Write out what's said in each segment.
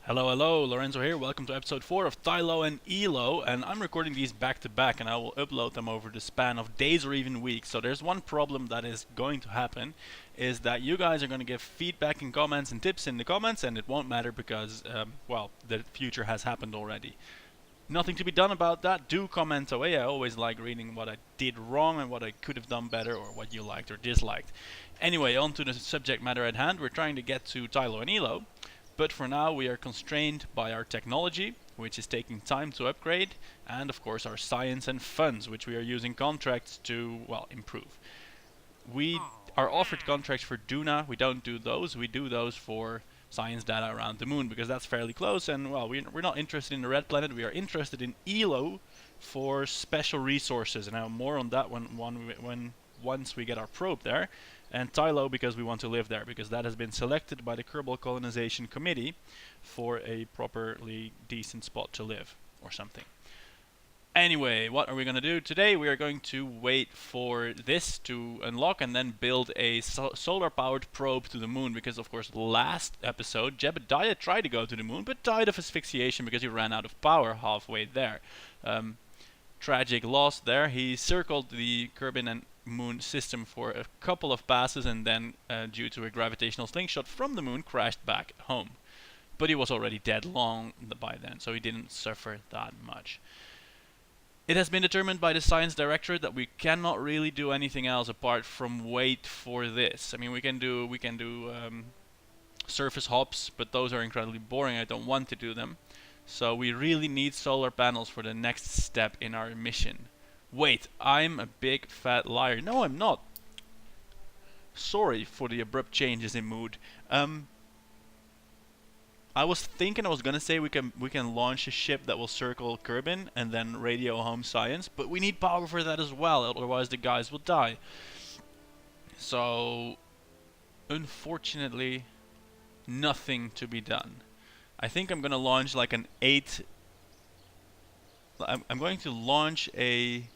Hello, hello, Lorenzo here. Welcome to episode 4 of Tylo and Eeloo, and I'm recording these back to back, and I will upload them over the span of days or even weeks. So there's one problem that is going to happen, is that you guys are going to give feedback and comments and tips in the comments, and it won't matter because, well, the future has happened already. Nothing to be done about that. Do comment away. I always like reading what I did wrong and what I could have done better, or what you liked or disliked. Anyway, on to the subject matter at hand. We're trying to get to Tylo and Eeloo. But for now we are constrained by our technology, which is taking time to upgrade, and of course our science and funds, which we are using contracts to, well, improve. We are offered contracts for Duna. We don't do those. We do those for science data around the moon, because that's fairly close, and well, we're not interested in the red planet. We are interested in Eeloo for special resources, and I'll more on that when once we get our probe there. And Tylo because we want to live there, because that has been selected by the Kerbal colonization committee for a properly decent spot to live, or something. Anyway, what are we going to do today? We are going to wait for this to unlock and then build a solar-powered probe to the moon, because of course last episode Jebediah tried to go to the moon but died of asphyxiation because he ran out of power halfway there. Tragic loss there. He circled the Kerbin and moon system for a couple of passes, and then due to a gravitational slingshot from the moon crashed back at home. But he was already dead long by then, so he didn't suffer that much. It has been determined by the science directorate that we cannot really do anything else apart from wait for this. I mean, we can do surface hops, but those are incredibly boring. I don't want to do them. So we really need solar panels for the next step in our mission. Wait, I'm a big fat liar. No, I'm not. Sorry for the abrupt changes in mood. I was thinking I was gonna say we can launch a ship that will circle Kerbin and then radio home science, but we need power for that as well, otherwise the guys will die. So, unfortunately, nothing to be done. I think I'm gonna launch like an 8. I'm going to launch a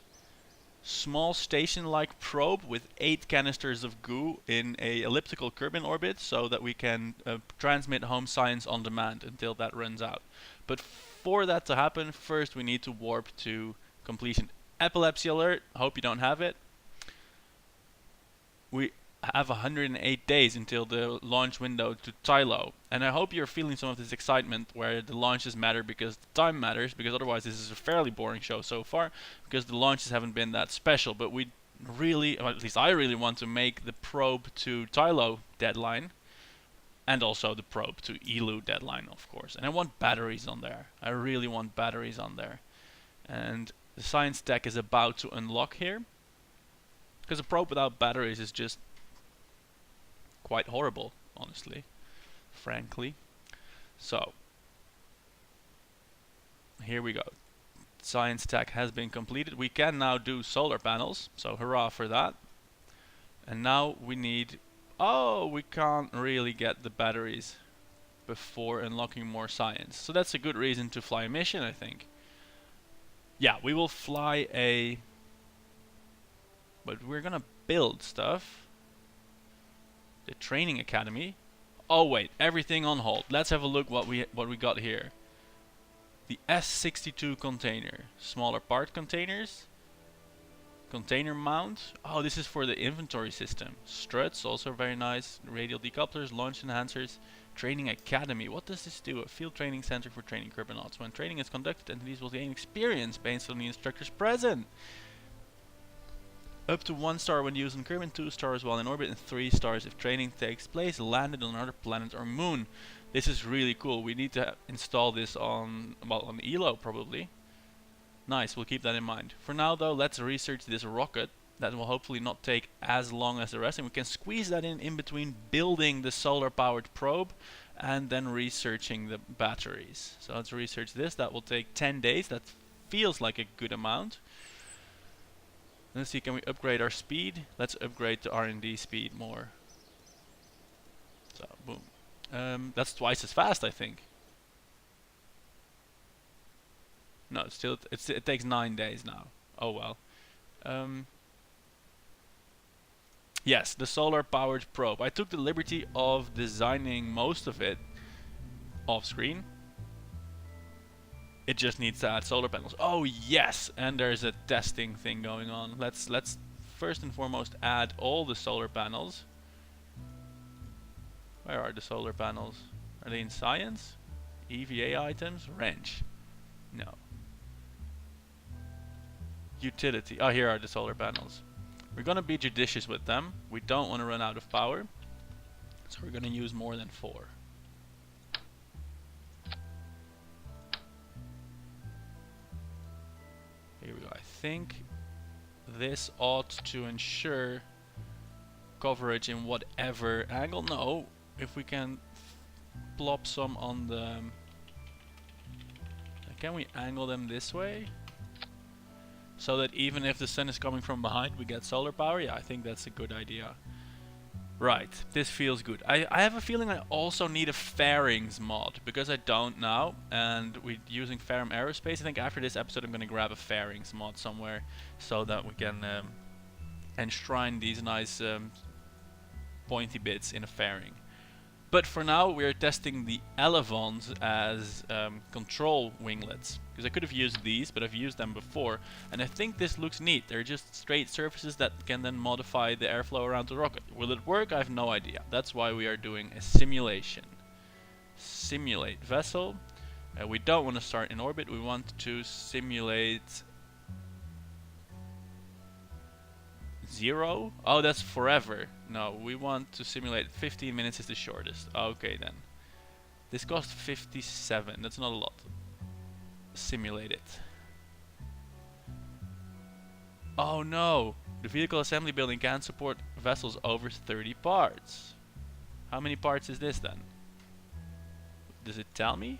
small station-like probe with 8 canisters of goo in a elliptical Kerbin orbit, so that we can transmit home science on demand until that runs out. But for that to happen, first we need to warp to completion. Epilepsy alert, hope you don't have it. We have 108 days until the launch window to Tylo, and I hope you're feeling some of this excitement where the launches matter because the time matters, because otherwise this is a fairly boring show so far, because the launches haven't been that special. But we really, or at least I really want to make the probe to Tylo deadline, and also the probe to Eeloo deadline, of course. And I want batteries on there. I really want batteries on there. And the science tech is about to unlock here, because a probe without batteries is just quite horrible, honestly, frankly. So, here we go. Science tech has been completed. We can now do solar panels, so hurrah for that. And now we need... Oh, we can't really get the batteries before unlocking more science. So that's a good reason to fly a mission, I think. Yeah, we will fly a... But we're gonna build stuff. The training academy. Oh wait, everything on hold. Let's have a look what we got here. The S62 container, smaller part containers, container mount. Oh, this is for the inventory system. Struts, also very nice. Radial decouplers, launch enhancers. Training academy. What does this do? A field training center for training Kerbinauts. When training is conducted, entities will gain experience based on the instructors present. Up to 1 star when used on Kerbin, 2 stars while in orbit, and 3 stars if training takes place landed on another planet or moon. This is really cool. We need to install this on, well, on Eeloo probably. Nice, we'll keep that in mind. For now though, let's research this rocket. That will hopefully not take as long as the rest, and we can squeeze that in between building the solar powered probe and then researching the batteries. So let's research this. That will take 10 days. That feels like a good amount. Let's see, can we upgrade our speed? Let's upgrade the R&D speed more. So, boom. That's twice as fast, I think. No, it's still, it takes 9 days now. Oh well. Yes, the solar powered probe. I took the liberty of designing most of it off screen. It just needs to add solar panels. Oh yes, and there's a testing thing going on. Let's first and foremost add all the solar panels. Where are the solar panels? Are they in science? EVA items? Wrench. No. Utility. Oh, here are the solar panels. We're gonna be judicious with them. We don't want to run out of power. So we're gonna use more than 4. Here we go. I think this ought to ensure coverage in whatever angle. No, if we can plop some on the... Can we angle them this way? So that even if the sun is coming from behind, we get solar power? Yeah, I think that's a good idea. Right, this feels good. I have a feeling I also need a fairings mod, because I don't now, and we're using Ferrum Aerospace. I think after this episode I'm going to grab a fairings mod somewhere, so that we can enshrine these nice pointy bits in a fairing. But for now we're testing the elevons as control winglets, because I could have used these, but I've used them before, and I think this looks neat. They're just straight surfaces that can then modify the airflow around the rocket. Will it work? I have no idea. That's why we are doing a simulation. Simulate vessel. We don't want to start in orbit, we want to simulate 0? Oh, that's forever. No, we want to simulate 15 minutes is the shortest. Okay then. This cost 57, that's not a lot. Simulate it. Oh no! The vehicle assembly building can't support vessels over 30 parts. How many parts is this then? Does it tell me?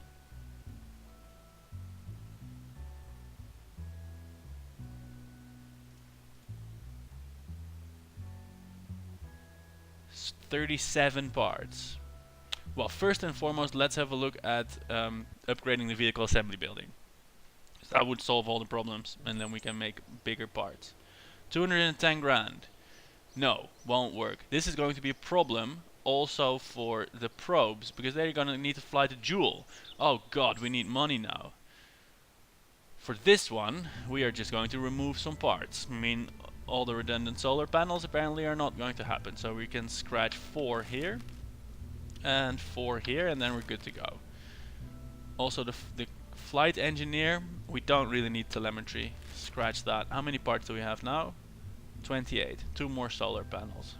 It's 37 parts. Well, first and foremost, let's have a look at upgrading the vehicle assembly building. That would solve all the problems, and then we can make bigger parts. 210 grand. No, won't work. This is going to be a problem also for the probes, because they're going to need to fly to Joule. Oh god, we need money now. For this one, we are just going to remove some parts. I mean, all the redundant solar panels apparently are not going to happen, so we can scratch 4 here and 4 here, and then we're good to go. Also the flight engineer, we don't really need telemetry. Scratch that. How many parts do we have now? 28. 2 more solar panels.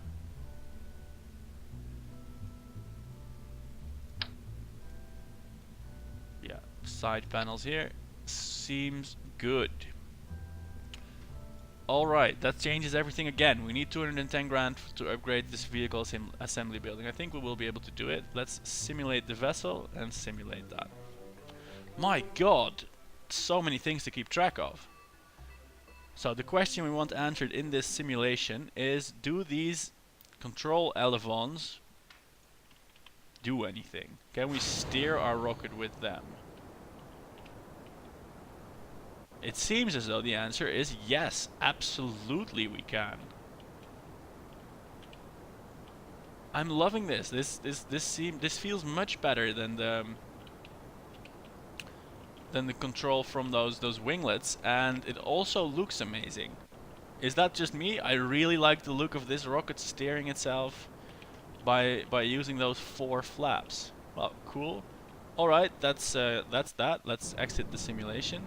Yeah, side panels here. Seems good. Alright, that changes everything again. We need 210 grand to upgrade this vehicle assembly building. I think we will be able to do it. Let's simulate the vessel and simulate that. My god, so many things to keep track of. So the question we want answered in this simulation is, do these control elevons do anything? Can we steer our rocket with them? It seems as though the answer is yes, absolutely we can. I'm loving this. This feels much better than the control from those winglets, and it also looks amazing. Is that just me? I really like the look of this rocket steering itself by using those 4 flaps. Well, cool. Alright, that's that. Let's exit the simulation.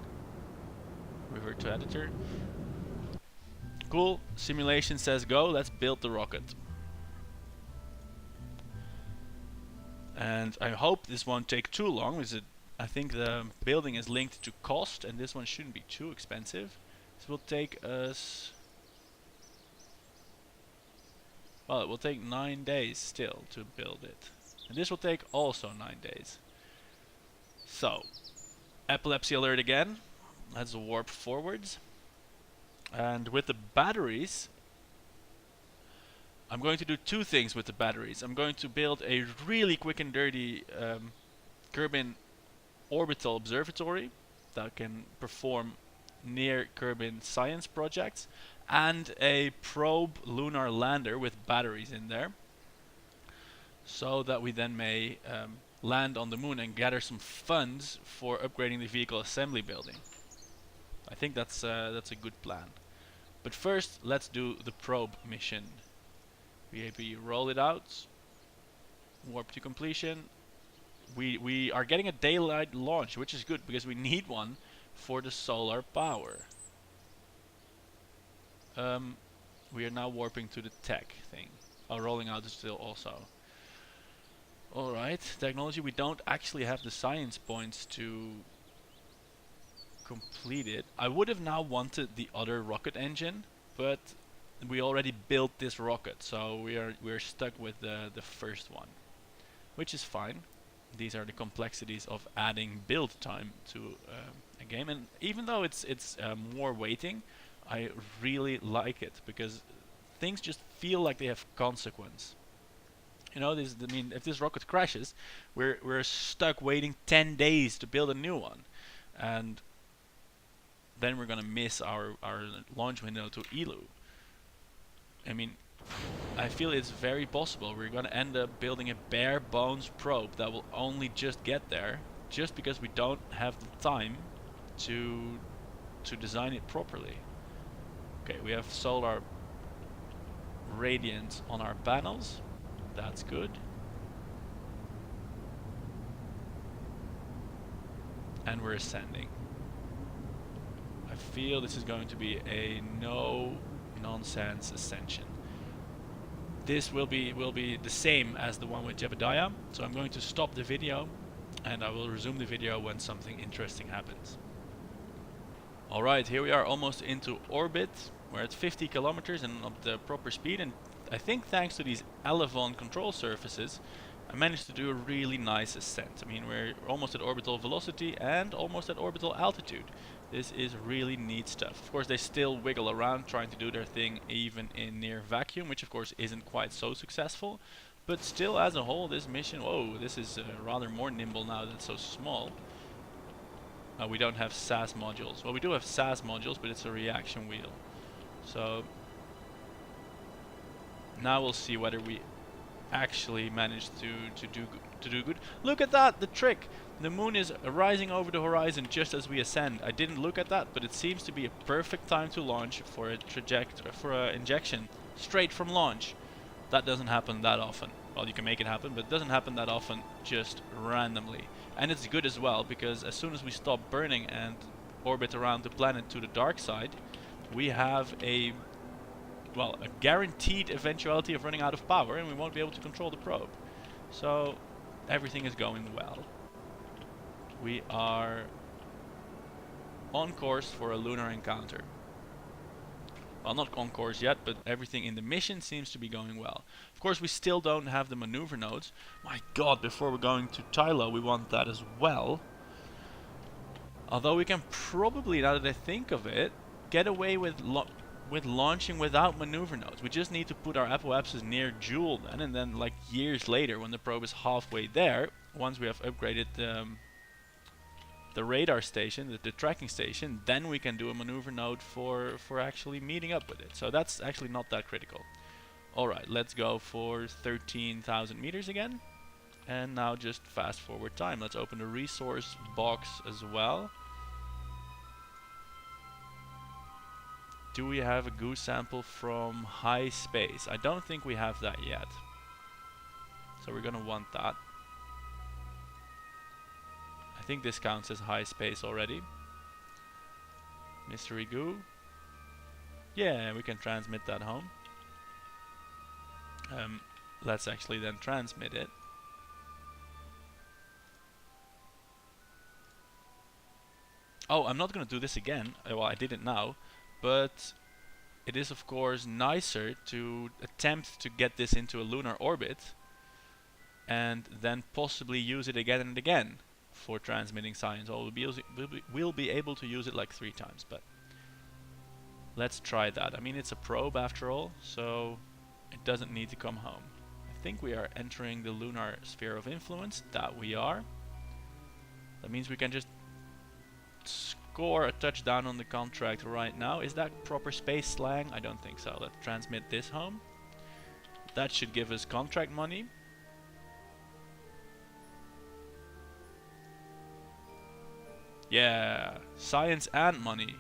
Revert to editor. Cool. Simulation says go. Let's build the rocket. And I hope this won't take too long, because I think the building is linked to cost, and this one shouldn't be too expensive. This will take us... well, it will take 9 days still to build it. And this will take also 9 days. So, epilepsy alert again. Let's warp forwards. And with the batteries, I'm going to do 2 things with the batteries. I'm going to build a really quick and dirty Kerbin Orbital observatory that can perform near Kerbin science projects, and a probe lunar lander with batteries in there, so that we then may land on the moon and gather some funds for upgrading the vehicle assembly building. I think that's a good plan. But first, let's do the probe mission. We roll it out. Warp to completion. We are getting a daylight launch, which is good because we need one for the solar power. We are now warping to the tech thing. Oh, rolling out is still also. Alright, technology. We don't actually have the science points to complete it. I would have now wanted the other rocket engine, but we already built this rocket, so we're stuck with the first one, which is fine. These are the complexities of adding build time to a game, and even though it's more waiting, I really like it because things just feel like they have consequence. You know, I mean, if this rocket crashes, we're stuck waiting 10 days to build a new one, and then we're gonna miss our launch window to Eeloo. I mean, I feel it's very possible we're gonna end up building a bare bones probe that will only just get there, just because we don't have the time to design it properly. Okay, we have solar radiance on our panels. That's good. And we're ascending. I feel this is going to be a no nonsense ascension. This will be the same as the one with Jebediah, so I'm going to stop the video and I will resume the video when something interesting happens. Alright, here we are almost into orbit. We're at 50 kilometers and of the proper speed, and I think thanks to these Elevon control surfaces I managed to do a really nice ascent. I mean, we're almost at orbital velocity and almost at orbital altitude. This is really neat stuff. Of course, they still wiggle around trying to do their thing even in near vacuum, which of course isn't quite so successful. But still, as a whole, this mission, whoa, this is rather more nimble now that it's so small. We don't have SAS modules. Well, we do have SAS modules, but it's a reaction wheel. So now we'll see whether we actually managed to do good. Look at that, the trick. The moon is rising over the horizon just as we ascend. I didn't look at that, but it seems to be a perfect time to launch for a injection straight from launch. That doesn't happen that often. Well, you can make it happen, but it doesn't happen that often just randomly. And it's good as well, because as soon as we stop burning and orbit around the planet to the dark side, we have a guaranteed eventuality of running out of power, and we won't be able to control the probe. So everything is going well. We are on course for a lunar encounter. Well, not on course yet, but everything in the mission seems to be going well. Of course, we still don't have the maneuver nodes. My god, before we're going to Tylo, we want that as well. Although we can probably, now that I think of it, get away with launching without maneuver nodes. We just need to put our apoapsis near Joule then, and then like years later, when the probe is halfway there, once we have upgraded the radar station, the tracking station, then we can do a maneuver node for actually meeting up with it. So that's actually not that critical. Alright, let's go for 13,000 meters again. And now just fast forward time. Let's open the resource box as well. Do we have a goo sample from high space? I don't think we have that yet. So we're gonna want that. I think this counts as high space already. Mystery goo. Yeah, we can transmit that home. Let's actually then transmit it. Oh, I'm not gonna do this again. Well, I did it now. But it is of course nicer to attempt to get this into a lunar orbit and then possibly use it again and again for transmitting science. Or we'll be able to use it like 3 times, but let's try that. I mean, it's a probe after all, so it doesn't need to come home. I think we are entering the lunar sphere of influence. That we are. That means we can just score a touchdown on the contract right now. Is that proper space slang? I don't think so. Let's transmit this home. That should give us contract money. Yeah, science and money.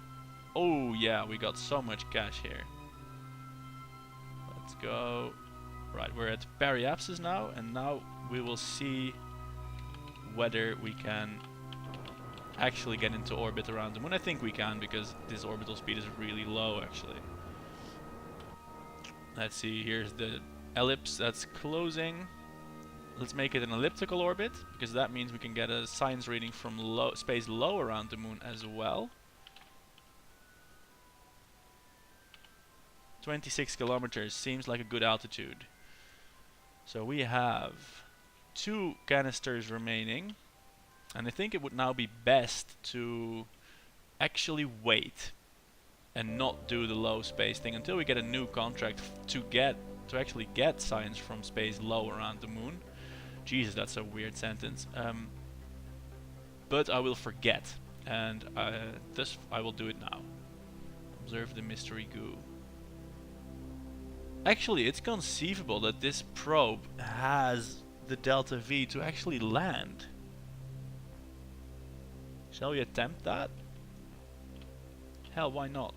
Oh yeah, we got so much cash here. Let's go. Right, we're at periapsis now, and now we will see whether we can actually get into orbit around the moon. I think we can, because this orbital speed is really low actually. Let's see, here's the ellipse that's closing. Let's make it an elliptical orbit, because that means we can get a science reading from space low around the moon as well. 26 kilometers seems like a good altitude. So we have 2 canisters remaining, and I think it would now be best to actually wait and not do the low space thing until we get a new contract to actually get science from space low around the moon. Jesus, that's a weird sentence. But I will forget, and thus I will do it now. Observe the mystery goo. Actually, it's conceivable that this probe has the delta V to actually land. Shall we attempt that? Hell, why not?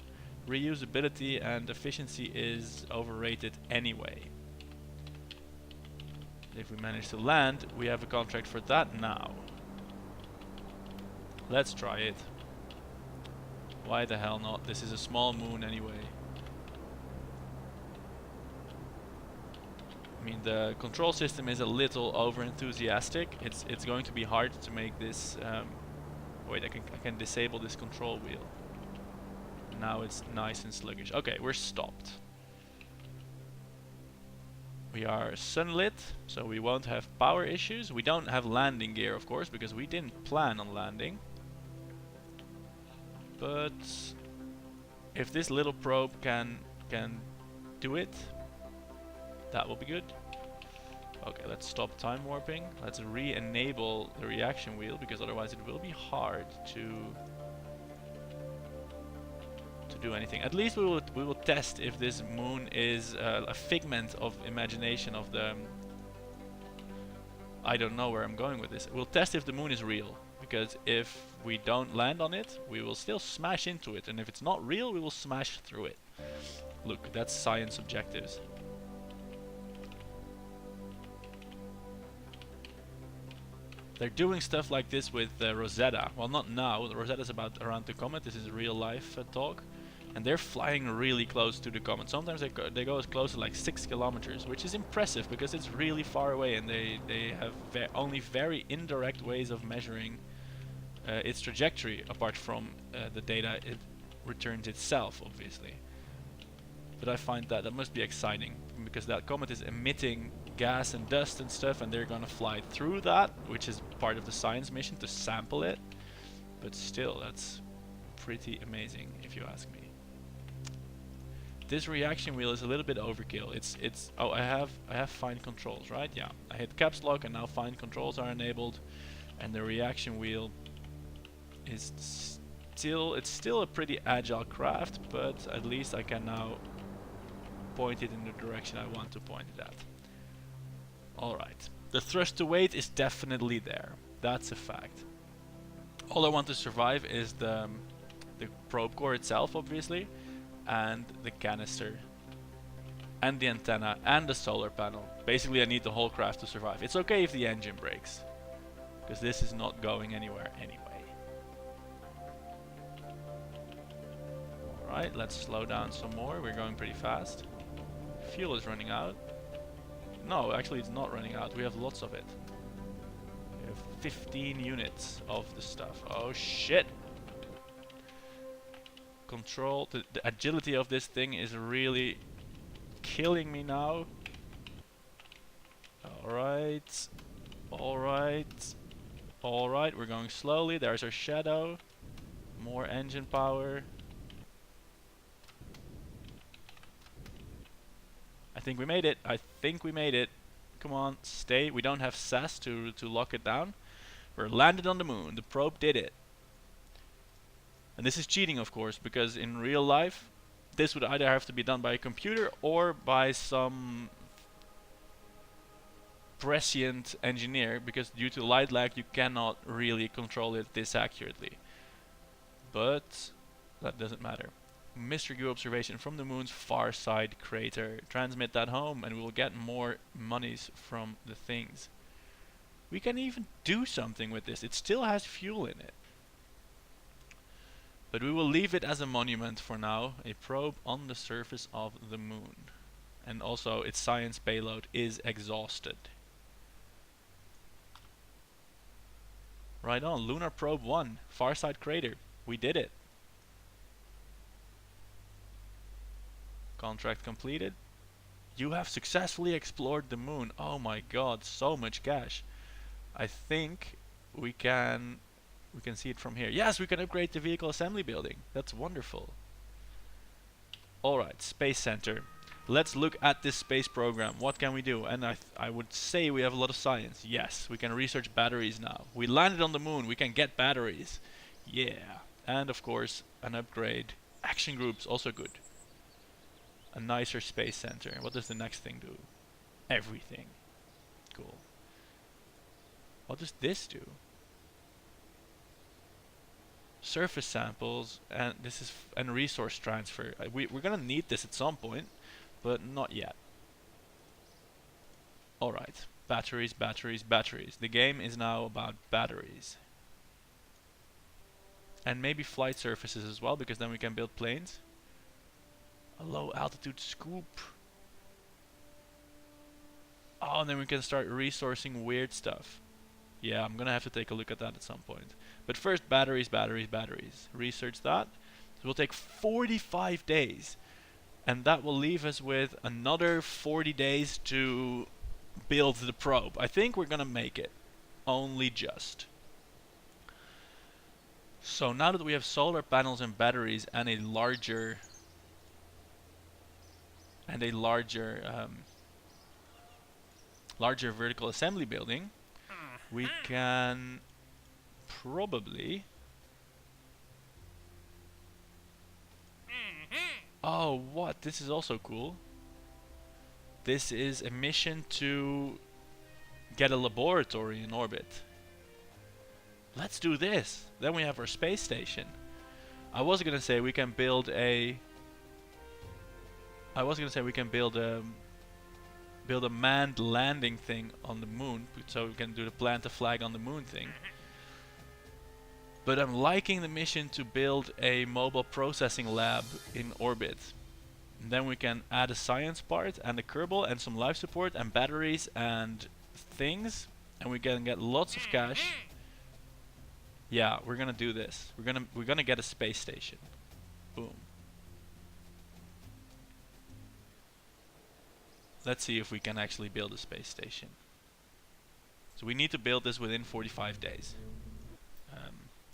Reusability and efficiency is overrated anyway. If we manage to land, we have a contract for that now. Let's try it. Why the hell not? This is a small moon anyway. I mean, the control system is a little over-enthusiastic. It's going to be hard to make this... wait, I can disable this control wheel. Now it's nice and sluggish. Okay, we're stopped. We are sunlit, so we won't have power issues. We don't have landing gear, of course, because we didn't plan on landing. But if this little probe can do it, that will be good. Okay, let's stop time warping. Let's re-enable the reaction wheel, because otherwise it will be hard to do anything. At least we will test if this moon is a figment of imagination of the... I don't know where I'm going with this. We'll test if the moon is real, because if we don't land on it, we will still smash into it, and if it's not real, we will smash through it. Look, that's science objectives. They're doing stuff like this with Rosetta. Well, not now. Rosetta's around the comet. This is real life talk. And they're flying really close to the comet. Sometimes they go as close as like 6 kilometers, which is impressive because it's really far away, and they have only very indirect ways of measuring its trajectory, apart from the data it returns itself, obviously. But I find that must be exciting, because that comet is emitting gas and dust and stuff, and they're gonna fly through that, which is part of the science mission, to sample it. But still, that's pretty amazing, if you ask me. This reaction wheel is a little bit overkill. Oh, I have fine controls, right? Yeah, I hit caps lock and now fine controls are enabled, and the reaction wheel is still a pretty agile craft, but at least I can now point it in the direction I want to point it at. Alright, the thrust to weight is definitely there. That's a fact. All I want to survive is the probe core itself, obviously, and the canister, and the antenna, and the solar panel. Basically, I need the whole craft to survive. It's okay if the engine breaks, because this is not going anywhere anyway. Alright, let's slow down some more. We're going pretty fast. Fuel is running out. No, actually it's not running out. We have lots of it. We have 15 units of the stuff. Oh shit! Control, the agility of this thing is really killing me now. Alright. Alright. Alright, we're going slowly. There's our shadow. More engine power. I think we made it. I think we made it. Come on, stay. We don't have SAS to lock it down. We're landed on the moon. The probe did it. And this is cheating, of course, because in real life, this would either have to be done by a computer or by some prescient engineer, because due to light lag, you cannot really control it this accurately. but that doesn't matter. Mystery goo observation from the moon's far side crater. Transmit that home and we will get more monies from the things. We can even do something with this. It still has fuel in it. But we will leave it as a monument for now. A probe on the surface of the moon. And also its science payload is exhausted. Right on. Lunar Probe 1. Far side crater. We did it. Contract completed. You have successfully explored the moon. Oh my god, so much cash. I think we can see it from here. Yes, we can upgrade the vehicle assembly building. That's wonderful. Alright, Space Center. Let's look at this space program. What can we do? And I would say we have a lot of science. Yes, we can research batteries now. We landed on the moon. We can get batteries. Yeah. And of course, an upgrade. Action groups, also good. A nicer space center. What does the next thing do? Everything. Cool. What does this do? Surface samples, and this is and resource transfer. We're gonna need this at some point, but not yet. Alright. Batteries, batteries, batteries. The game is now about batteries. And maybe flight surfaces as well, because then we can build planes. A low altitude scoop. Oh, and then we can start resourcing weird stuff. Yeah, I'm gonna have to take a look at that at some point. But first, batteries, batteries, batteries. Research that. It will take 45 days. And that will leave us with another 40 days to build the probe. I think we're gonna make it. Only just. So now that we have solar panels and batteries and a larger larger vertical assembly building, we can probably... Oh, what? This is also cool. This is a mission to get a laboratory in orbit. Let's do this. Then we have our space station. I was gonna say we can build a manned landing thing on the moon, so we can do the plant a flag on the moon thing. But I'm liking the mission to build a mobile processing lab in orbit. And then we can add a science part and a Kerbal and some life support and batteries and things, and we can get lots of cash. Yeah, we're gonna do this. We're gonna get a space station. Boom. Let's see if we can actually build a space station. So we need to build this within 45 days.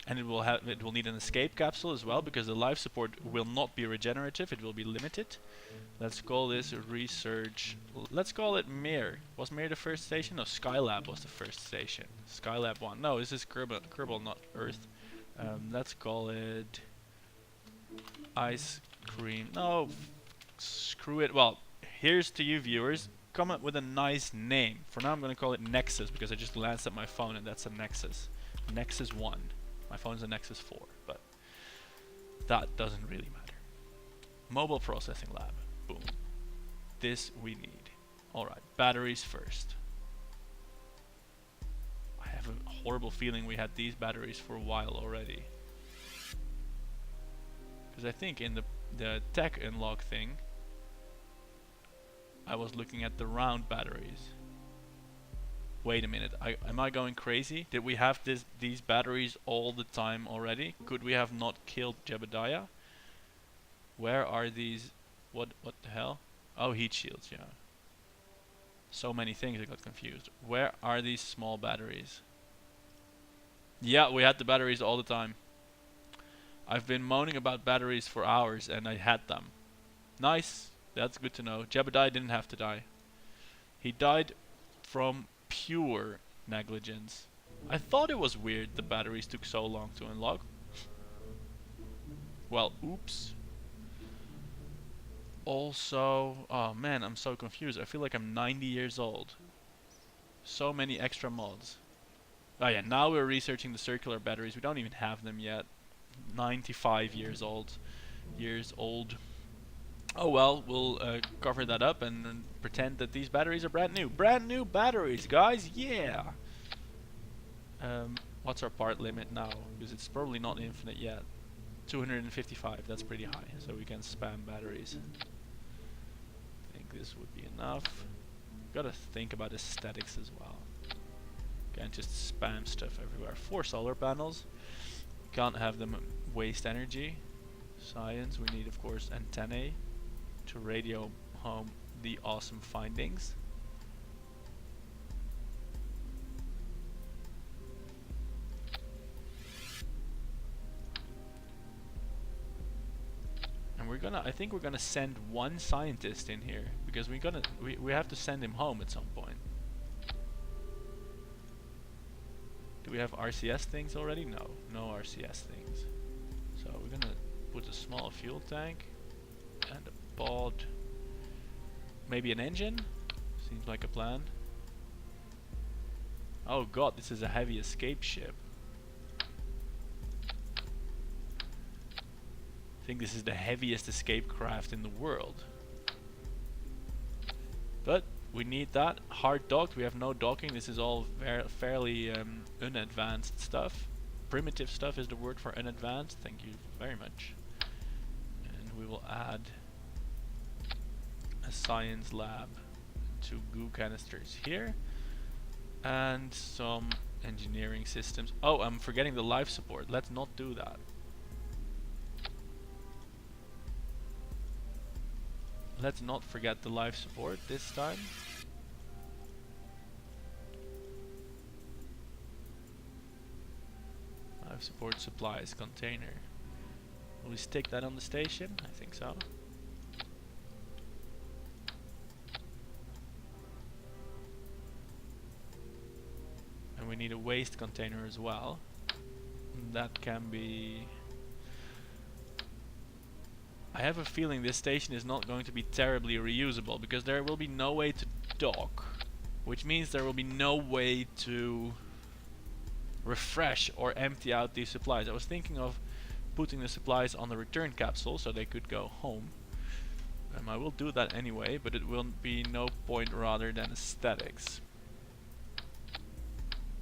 And it will need an escape capsule as well, because the life support will not be regenerative, it will be limited. Let's call this research. Let's call it Mir. Was Mir the first station? No, Skylab was the first station. Skylab 1. No, this is Kerbal, not Earth. Let's call it Ice Cream. No, screw it. Well, here's to you viewers. Come up with a nice name. For now I'm going to call it Nexus, because I just glanced at my phone and that's a Nexus. Nexus 1. My phone's a Nexus 4, but that doesn't really matter. Mobile processing lab. Boom. This we need. Alright, batteries first. I have a horrible feeling we had these batteries for a while already. Because I think in the tech unlock thing, I was looking at the round batteries. Wait a minute, am I going crazy? Did we have these batteries all the time already? Could we have not killed Jebediah? Where are these? What the hell? Oh, heat shields, yeah. So many things, I got confused. Where are these small batteries? Yeah, we had the batteries all the time. I've been moaning about batteries for hours and I had them. Nice, that's good to know. Jebediah didn't have to die. He died from pure negligence. I thought it was weird the batteries took so long to unlock. Well, oops. Also, oh man, I'm so confused. I feel like I'm 90 years old. So many extra mods. Oh yeah, now we're researching the circular batteries. We don't even have them yet. 95 years old. Oh well, we'll cover that up and pretend that these batteries are brand new. Brand new batteries, guys, yeah! What's our part limit now? Because it's probably not infinite yet. 255, that's pretty high, so we can spam batteries. I think this would be enough. Gotta think about aesthetics as well. Can't just spam stuff everywhere. 4 solar panels. Can't have them waste energy. Science, we need of course antennae to radio home the awesome findings. And I think we're gonna send one scientist in here because we have to send him home at some point. Do we have RCS things already? No, no RCS things. So we're gonna put a small fuel tank and a pod. Maybe an engine? Seems like a plan. Oh god, this is a heavy escape ship. I think this is the heaviest escape craft in the world. But we need that. Hard docked, we have no docking. This is all fairly unadvanced stuff. Primitive stuff is the word for unadvanced. Thank you very much. And we will add a science lab, 2 goo canisters here, and some engineering systems. Oh, I'm forgetting the life support. Let's not do that. Let's not forget the life support this time. Life support supplies container. Will we stick that on the station? I think so. And we need a waste container as well. That can be... I have a feeling this station is not going to be terribly reusable because there will be no way to dock, which means there will be no way to refresh or empty out these supplies. I was thinking of putting the supplies on the return capsule so they could go home. I will do that anyway, but it will be no point rather than aesthetics.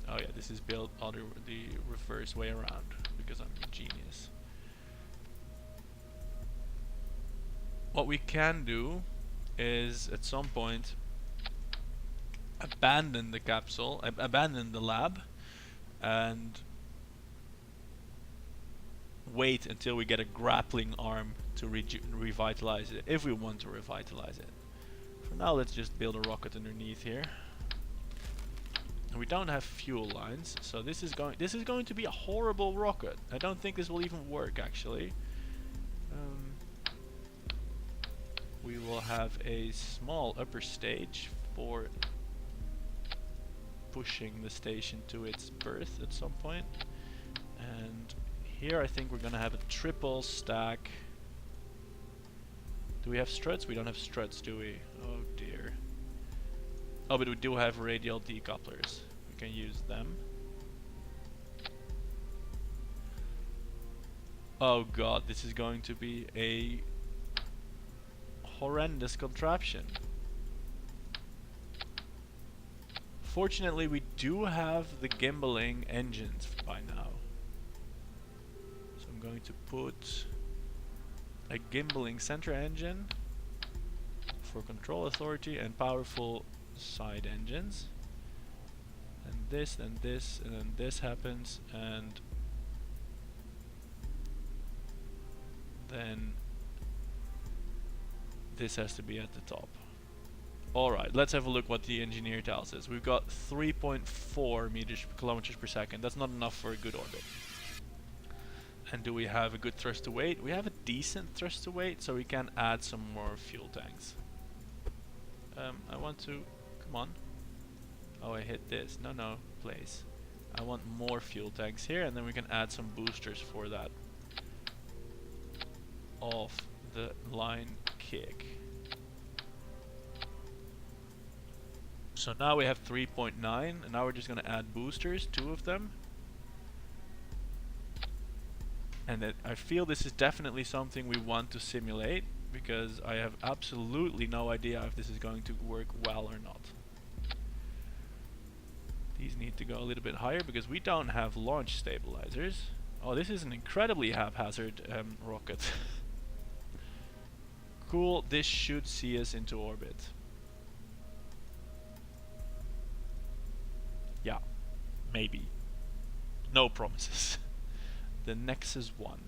Oh yeah, this is built the reverse way around because I'm a genius. What we can do is at some point abandon the capsule, abandon the lab, and wait until we get a grappling arm to revitalize it, if we want to revitalize it. For now, let's just build a rocket underneath here. And we don't have fuel lines, so this is going to be a horrible rocket. I don't think this will even work actually. We will have a small upper stage for pushing the station to its berth at some point. And here I think we're gonna have a triple stack. Do we have struts? We don't have struts, do we? Oh dear. Oh, but we do have radial decouplers. We can use them. Oh god, this is going to be a horrendous contraption. Fortunately, we do have the gimbaling engines by now. So I'm going to put a gimbaling center engine for control authority and powerful side engines. And this, and this, and then this happens, and then this has to be at the top. Alright, let's have a look what the engineer tells us. We've got 3.4 kilometers per second. That's not enough for a good orbit. And do we have a good thrust to weight? We have a decent thrust to weight, so we can add some more fuel tanks. I want to... Come on. Oh, I hit this. No, place. I want more fuel tanks here, and then we can add some boosters for that off the line kick. So now we have 3.9, and now we're just going to add boosters, 2 of them. And that I feel this is definitely something we want to simulate, because I have absolutely no idea if this is going to work well or not. These need to go a little bit higher because we don't have launch stabilizers. Oh, this is an incredibly haphazard rocket. Cool, this should see us into orbit. Yeah, maybe. No promises. The Nexus 1.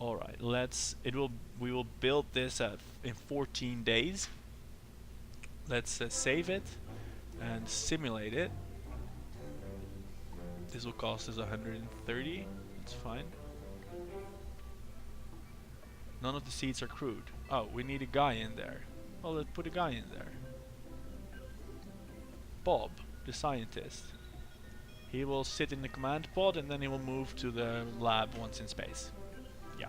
Alright, we will build this in 14 days. Let's save it and simulate it. This will cost us 130. That's fine. None of the seats are crewed. Oh, we need a guy in there. Well, let's put a guy in there. Bob, the scientist. He will sit in the command pod and then he will move to the lab once in space. Yeah.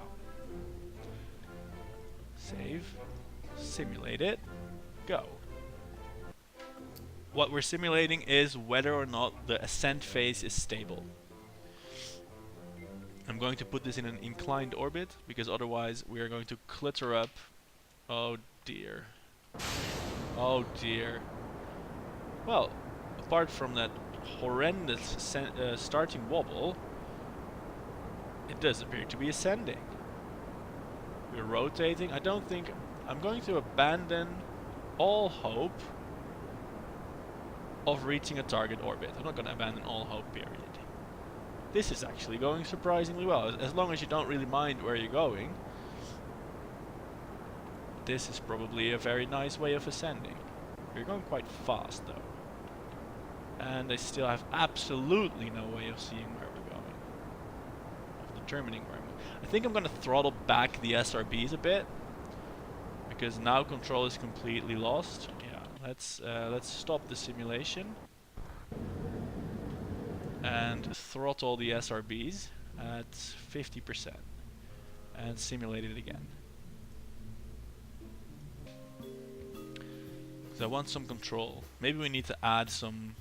Save. Simulate it. Go. What we're simulating is whether or not the ascent phase is stable. I'm going to put this in an inclined orbit because otherwise we are going to clutter up. Oh dear. Oh dear. Well, apart from that horrendous starting wobble, it does appear to be ascending. We're rotating. I don't think I'm going to abandon all hope of reaching a target orbit. I'm not going to abandon all hope, period. This is actually going surprisingly well, as long as you don't really mind where you're going. This is probably a very nice way of ascending. We're going quite fast though. And I still have absolutely no way of seeing where we're going. Of determining where I'm going. I think I'm going to throttle back the SRBs a bit. Because now control is completely lost. Yeah, let's stop the simulation. And throttle the SRBs at 50%. And simulate it again. Because I want some control. Maybe we need to add some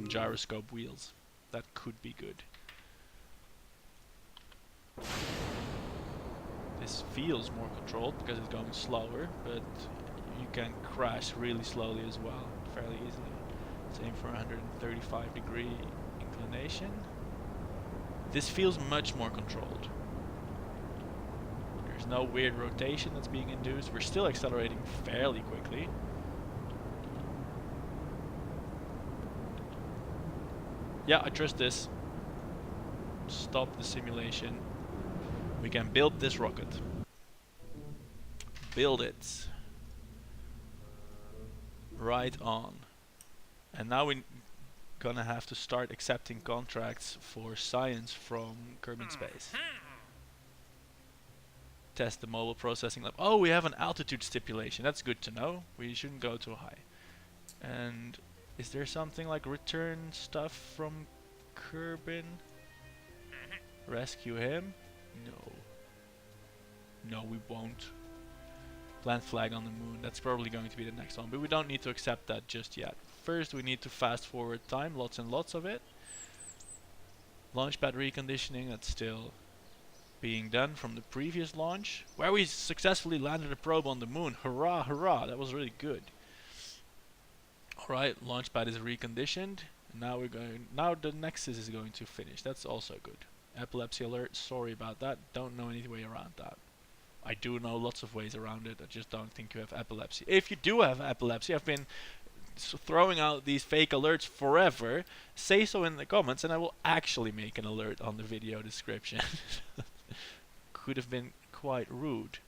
gyroscope wheels. That could be good. This feels more controlled because it's going slower, but you can crash really slowly as well, fairly easily. Same for 135-degree inclination. This feels much more controlled. There's no weird rotation that's being induced. We're still accelerating fairly quickly. Yeah, I trust this. Stop the simulation. We can build this rocket. Build it. Right on. And now we're gonna have to start accepting contracts for science from Kerbin space. Test the mobile processing lab. Oh, we have an altitude stipulation. That's good to know. We shouldn't go too high. And is there something like return stuff from Kerbin? Rescue him? No. No, we won't. Plant flag on the moon. That's probably going to be the next one. But we don't need to accept that just yet. First, we need to fast forward time. Lots and lots of it. Launch pad reconditioning. That's still being done from the previous launch. Where we successfully landed a probe on the moon. Hurrah, hurrah. That was really good. Alright, launch pad is reconditioned. Now we're going. Now the Nexus is going to finish. That's also good. Epilepsy alert. Sorry about that. Don't know any way around that. I do know lots of ways around it. I just don't think you have epilepsy. If you do have epilepsy, I've been throwing out these fake alerts forever. Say so in the comments and I will actually make an alert on the video description. Could have been quite rude.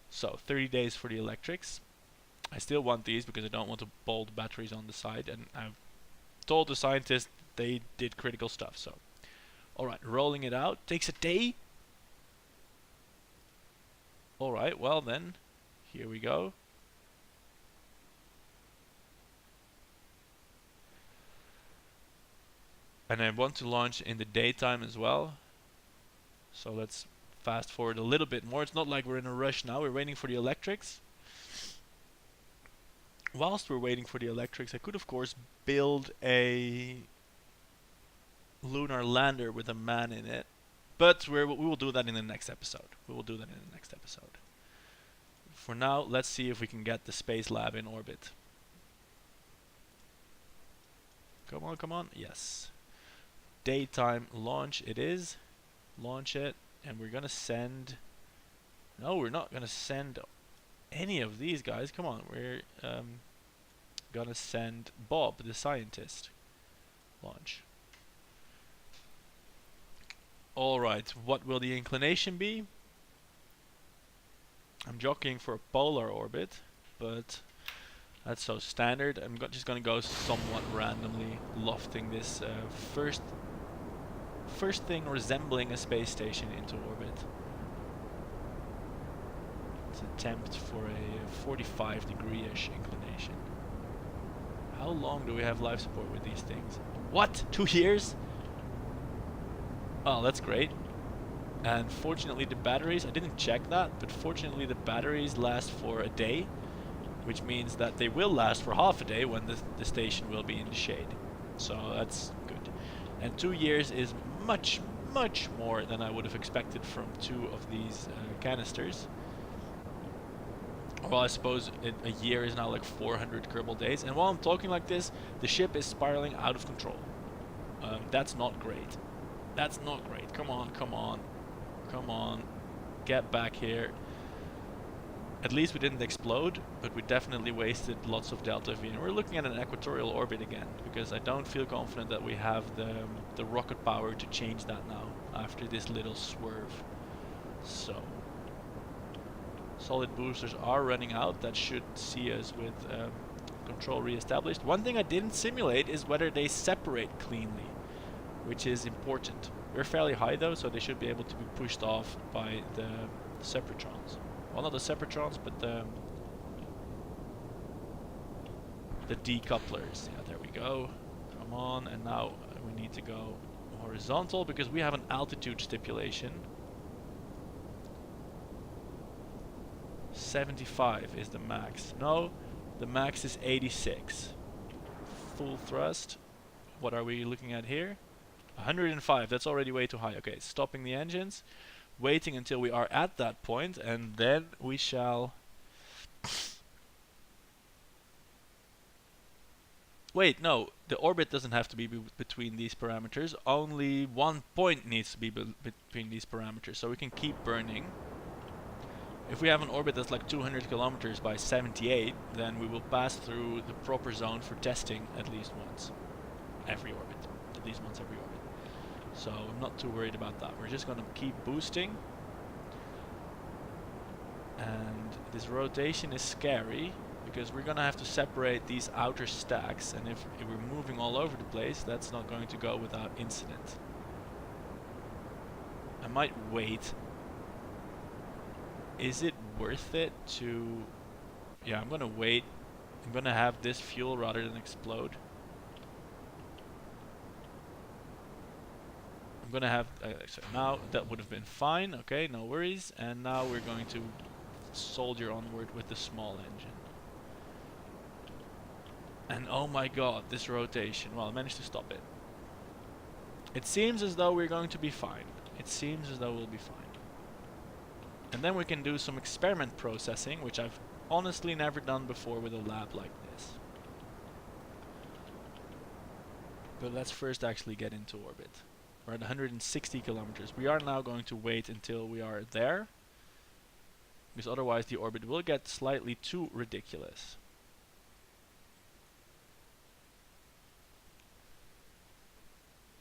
So 30 days for the electrics. I still want these because I don't want to bolt batteries on the side, and I've told the scientists they did critical stuff. So alright, rolling it out takes a day. Alright, well then, here we go. And I want to launch in the daytime as well. So let's fast forward a little bit more. It's not like we're in a rush now. We're waiting for the electrics. Whilst we're waiting for the electrics, I could of course build a lunar lander with a man in it. But we will do that in the next episode. We will do that in the next episode. For now, let's see if we can get the space lab in orbit. Come on, come on. Yes. Daytime launch it is. Launch it. And we're gonna send... No, we're not gonna send any of these guys. Come on, we're gonna send Bob, the scientist. Launch. Alright, what will the inclination be? I'm jockeying for a polar orbit, but that's so standard. I'm just gonna go somewhat randomly, lofting this first thing resembling a space station into orbit. Let's attempt for a 45-degree-ish inclination. How long do we have life support with these things? What? 2 years? Oh, that's great. And fortunately the batteries, I didn't check that, but fortunately the batteries last for a day, which means that they will last for half a day when the station will be in the shade. So that's good. And 2 years is much, much more than I would have expected from 2 of these canisters. Well, I suppose a year is now like 400 Kerbal days. And while I'm talking like this, the ship is spiraling out of control. That's not great. That's not great. Come on, come on. Come on. Get back here. At least we didn't explode, but we definitely wasted lots of delta V. And we're looking at an equatorial orbit again, because I don't feel confident that we have the rocket power to change that now, after this little swerve. So... solid boosters are running out. That should see us with control re-established. One thing I didn't simulate is whether they separate cleanly, which is important. We're fairly high though, so they should be able to be pushed off by the separatrons. Well, not the separatrons, but the decouplers. Yeah, there we go. Come on, and now we need to go horizontal because we have an altitude stipulation. 75 is the max. No, the max is 86. Full thrust. What are we looking at here? 105. That's already way too high. Okay, stopping the engines. Waiting until we are at that point, and then we shall... Wait, no. The orbit doesn't have to be between these parameters. Only one point needs to be between these parameters, so we can keep burning. If we have an orbit that's like 200 kilometers by 78, then we will pass through the proper zone for testing at least once. Every orbit. At least once every orbit. So I'm not too worried about that. We're just going to keep boosting. And this rotation is scary, because we're going to have to separate these outer stacks. And if we're moving all over the place, that's not going to go without incident. I might wait. Is it worth it to... Yeah, I'm gonna wait. I'm gonna have this fuel rather than explode. I'm gonna have... so now that would have been fine. Okay, no worries. And now we're going to soldier onward with the small engine. And oh my god, this rotation. Well, I managed to stop it. It seems as though we're going to be fine. It seems as though we'll be fine. And then we can do some experiment processing, which I've honestly never done before with a lab like this. But let's first actually get into orbit. We're at 160 kilometers. We are now going to wait until we are there, because otherwise the orbit will get slightly too ridiculous.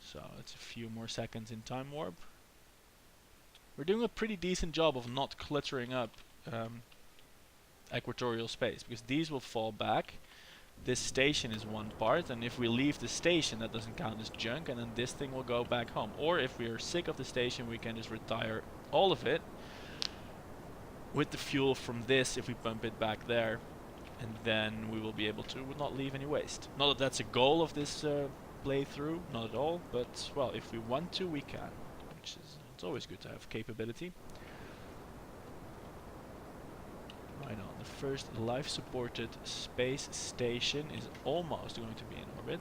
So it's a few more seconds in time warp. We're doing a pretty decent job of not cluttering up equatorial space, because these will fall back. This station is one part, and if we leave the station, that doesn't count as junk, and then this thing will go back home. Or if we are sick of the station, we can just retire all of it with the fuel from this if we pump it back there, and then we will be able to not leave any waste. Not that that's a goal of this playthrough, not at all, but well, if we want to, we can, which is... It's always good to have capability. Right on, the first life-supported space station is almost going to be in orbit.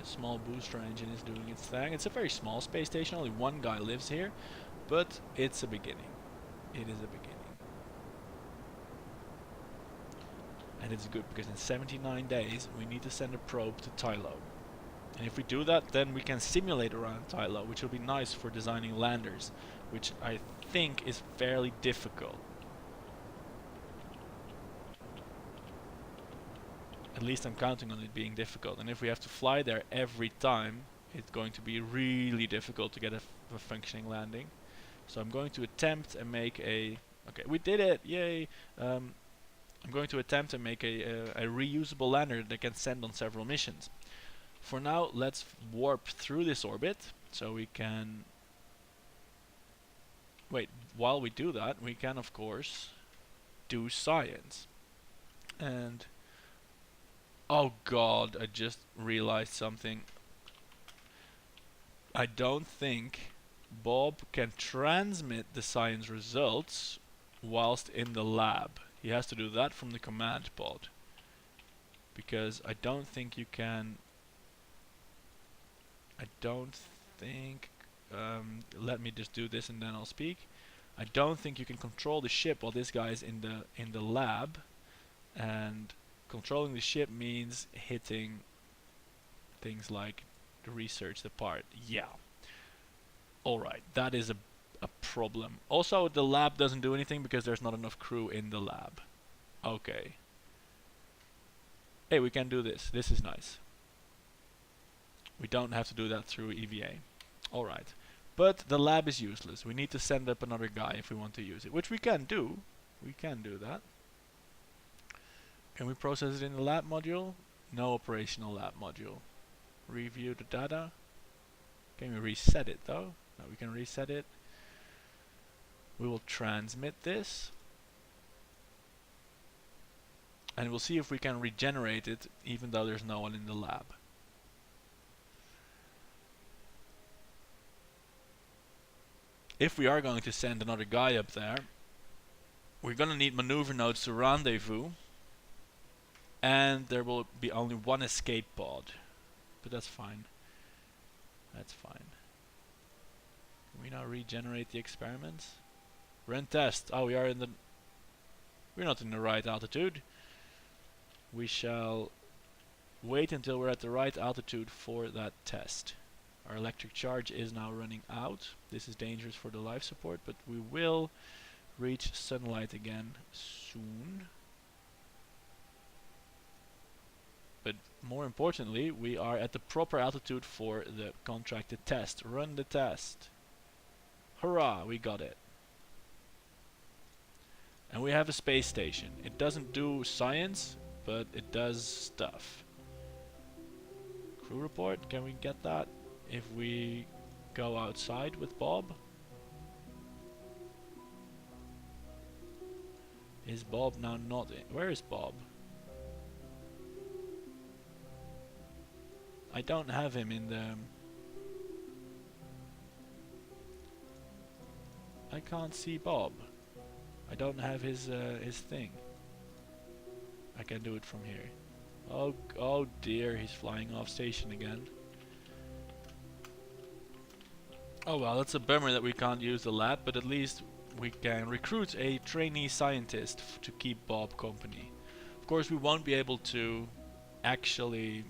A small booster engine is doing its thing. It's a very small space station. Only one guy lives here, but it's a beginning. It is a beginning. And it's good because in 79 days we need to send a probe to Tylo. And if we do that, then we can simulate around Tylo, which will be nice for designing landers, which I think is fairly difficult. At least I'm counting on it being difficult. And if we have to fly there every time, it's going to be really difficult to get a functioning landing. So I'm going to attempt and make a... Okay, we did it! Yay! I'm going to attempt and make a reusable lander that can send on several missions. For now, let's warp through this orbit, so we can... Wait, while we do that, we can of course do science. And... Oh god, I just realized something. I don't think Bob can transmit the science results whilst in the lab. He has to do that from the command pod. Because I don't think you can... I don't think... let me just do this and then I'll speak. I don't think you can control the ship while this guy is in the lab. And controlling the ship means hitting things like the research the part. Yeah. Alright, that is a problem. Also, the lab doesn't do anything because there's not enough crew in the lab. Okay. Hey, we can do this. This is nice. We don't have to do that through EVA. Alright. But the lab is useless. We need to send up another guy if we want to use it. Which we can do. We can do that. Can we process it in the lab module? No operational lab module. Review the data. Can we reset it though? No, we can reset it. We will transmit this. And we'll see if we can regenerate it even though there's no one in the lab. If we are going to send another guy up there, we're going to need maneuver nodes to rendezvous. And there will be only one escape pod. But that's fine. That's fine. Can we now regenerate the experiments? Run test. Oh, we are in the... We're not in the right altitude. We shall wait until we're at the right altitude for that test. Our electric charge is now running out. This is dangerous for the life support, but we will reach sunlight again soon. But more importantly, we are at the proper altitude for the contracted test. Run the test. Hurrah, we got it. And we have a space station. It doesn't do science, but it does stuff. Crew report, can we get that if we go outside with Bob? Is Bob now not in? Where is Bob? I don't have him in the... I can't see Bob. I don't have his thing. I can do it from here. Oh dear, he's flying off station again. Oh well, it's a bummer that we can't use the lab, but at least we can recruit a trainee scientist to keep Bob company. Of course, we won't be able to actually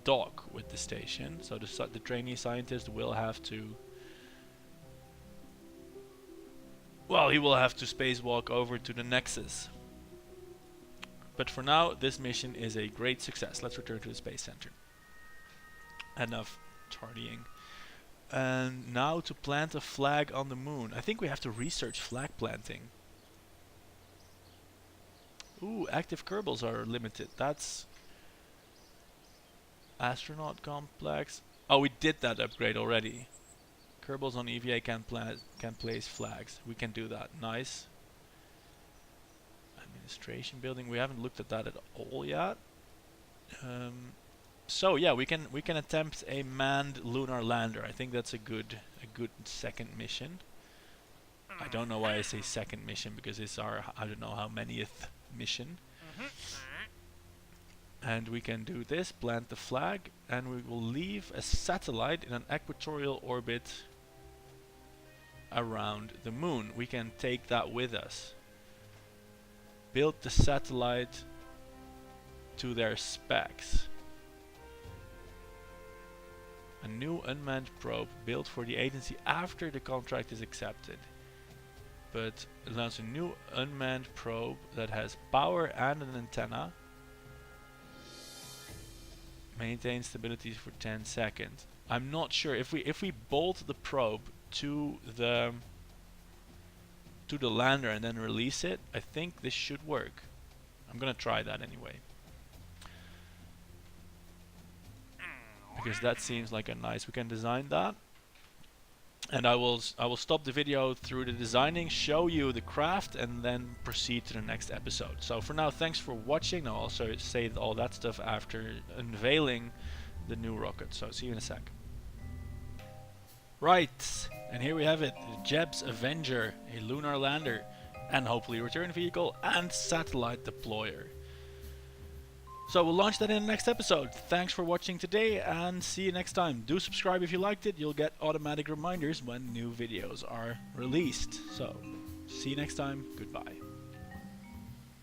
dock with the station, so the trainee scientist will have to... Well, he will have to spacewalk over to the Nexus. But for now, this mission is a great success. Let's return to the Space Center. Enough tardying. And now to plant a flag on the moon. I think we have to research flag planting. Ooh, active Kerbals are limited. That's... Astronaut complex. Oh, we did that upgrade already. Kerbals on EVA can place flags. We can do that. Nice. Administration building. We haven't looked at that at all yet. So yeah, we can attempt a manned lunar lander. I think that's a good second mission. I don't know why I say second mission because it's our I don't know how manyth mission. And we can do this, plant the flag, and we will leave a satellite in an equatorial orbit around the moon. We can take that with us. Build the satellite to their specs. A new unmanned probe built for the agency after the contract is accepted. But it allows a new unmanned probe that has power and an antenna. Maintain stability for 10 seconds. I'm not sure if we bolt the probe to the lander and then release it, I think this should work. I'm gonna try that anyway. Because that seems like a nice, we can design that. And I will stop the video through the designing, show you the craft, and then proceed to the next episode. So for now, thanks for watching. I'll also say all that stuff after unveiling the new rocket. So see you in a sec. Right, and here we have it, Jeb's Avenger, a lunar lander, and hopefully return vehicle and satellite deployer. So we'll launch that in the next episode. Thanks for watching today, and see you next time. Do subscribe if you liked it. You'll get automatic reminders when new videos are released. So, see you next time. Goodbye.